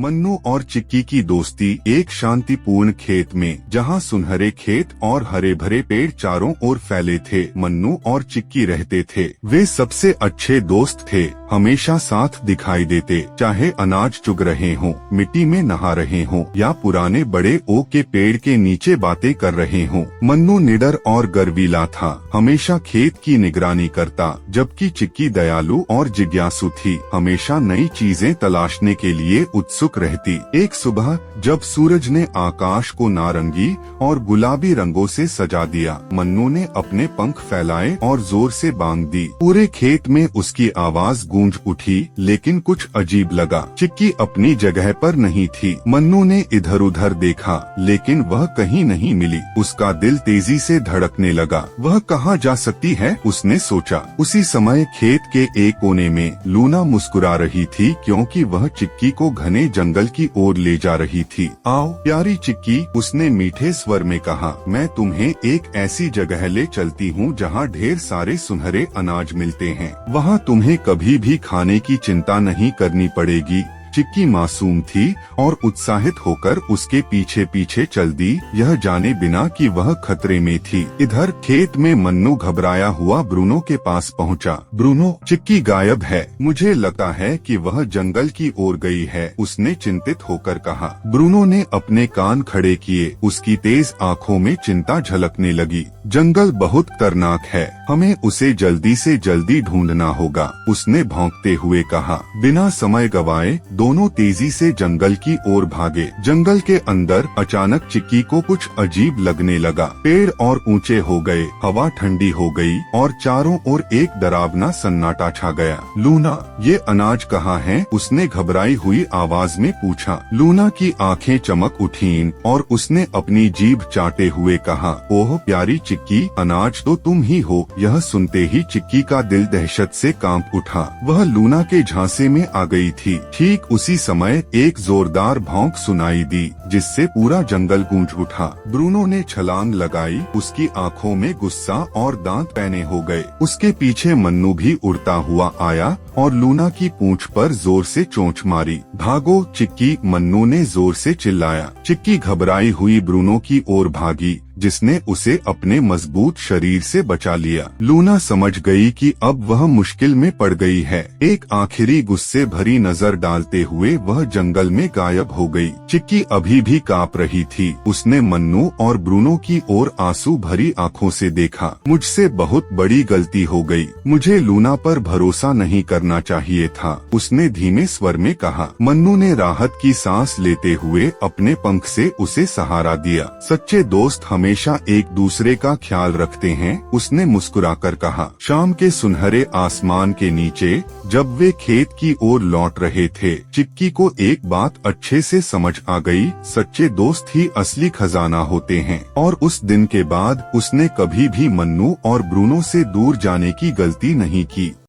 मन्नू और चिक्की की दोस्ती एक शांतिपूर्ण खेत में, जहां सुनहरे खेत और हरे भरे पेड़ चारों ओर फैले थे, मन्नू और चिक्की रहते थे। वे सबसे अच्छे दोस्त थे, हमेशा साथ दिखाई देते, चाहे अनाज चुग रहे हों, मिट्टी में नहा रहे हों या पुराने बड़े ओक के पेड़ के नीचे बातें कर रहे हों। मन्नू निडर और गर्वीला था, हमेशा खेत की निगरानी करता, जबकि चिक्की दयालु और जिज्ञासु थी, हमेशा नई चीजें तलाशने के लिए उत्सुक रहती। एक सुबह जब सूरज ने आकाश को नारंगी और गुलाबी रंगों से सजा दिया, मन्नू ने अपने पंख फैलाए और जोर से बांग दी। पूरे खेत में उसकी आवाज गूंज उठी, लेकिन कुछ अजीब लगा। चिक्की अपनी जगह पर नहीं थी। मन्नू ने इधर उधर देखा, लेकिन वह कहीं नहीं मिली। उसका दिल तेजी से धड़कने लगा। वह कहाँ जा सकती है, उसने सोचा। उसी समय खेत के एक कोने में लूना मुस्कुरा रही थी, क्योंकि वह चिक्की को घने जंगल की ओर ले जा रही थी। आओ प्यारी चिक्की, उसने मीठे स्वर में कहा, मैं तुम्हें एक ऐसी जगह ले चलती हूँ जहाँ ढेर सारे सुनहरे अनाज मिलते हैं। वहाँ तुम्हें कभी भी खाने की चिंता नहीं करनी पड़ेगी। चिक्की मासूम थी और उत्साहित होकर उसके पीछे पीछे चल दी, यह जाने बिना कि वह खतरे में थी। इधर खेत में मन्नू घबराया हुआ ब्रूनो के पास पहुंचा। ब्रूनो, चिक्की गायब है, मुझे लगता है कि वह जंगल की ओर गई है, उसने चिंतित होकर कहा। ब्रूनो ने अपने कान खड़े किए, उसकी तेज आंखों में चिंता झलकने लगी। जंगल बहुत खतरनाक है, हमें उसे जल्दी से जल्दी ढूंढना होगा, उसने भौंकते हुए कहा। बिना समय गवाए दोनों तेजी से जंगल की ओर भागे। जंगल के अंदर अचानक चिक्की को कुछ अजीब लगने लगा। पेड़ और ऊंचे हो गए, हवा ठंडी हो गई और चारों ओर एक डरावना सन्नाटा छा गया। लूना, ये अनाज कहाँ है? उसने घबराई हुई आवाज में पूछा। लूना की आंखें चमक उठीं और उसने अपनी जीभ चाटे हुए कहा, ओह प्यारी चिक्की, अनाज तो तुम ही हो। यह सुनते ही चिक्की का दिल दहशत से कांप उठा। वह लूना के झांसे में आ गई थी। ठीक उसी समय एक जोरदार भौंक सुनाई दी, जिससे पूरा जंगल गूंज उठा। ब्रूनो ने छलांग लगाई, उसकी आंखों में गुस्सा और दांत पैने हो गए। उसके पीछे मन्नू भी उड़ता हुआ आया और लूना की पूंछ पर जोर से चोंच मारी। भागो चिक्की, मन्नू ने जोर से चिल्लाया। चिक्की घबराई हुई ब्रूनो की ओर भागी, जिसने उसे अपने मजबूत शरीर से बचा लिया। लूना समझ गई कि अब वह मुश्किल में पड़ गई है। एक आखिरी गुस्से भरी नजर डालते हुए वह जंगल में गायब हो गई। चिक्की अभी भी कांप रही थी। उसने मन्नू और ब्रूनो की ओर आंसू भरी आंखों से देखा। मुझसे बहुत बड़ी गलती हो गई, मुझे लूना पर भरोसा नहीं करना चाहिए था, उसने धीमे स्वर में कहा। मन्नू ने राहत की सांस लेते हुए अपने पंख से उसे सहारा दिया। सच्चे दोस्त हमेशा एक दूसरे का ख्याल रखते हैं, उसने मुस्कुराकर कहा। शाम के सुनहरे आसमान के नीचे जब वे खेत की ओर लौट रहे थे, चिक्की को एक बात अच्छे से समझ आ गई, सच्चे दोस्त ही असली खजाना होते हैं। और उस दिन के बाद उसने कभी भी मन्नू और ब्रूनो से दूर जाने की गलती नहीं की।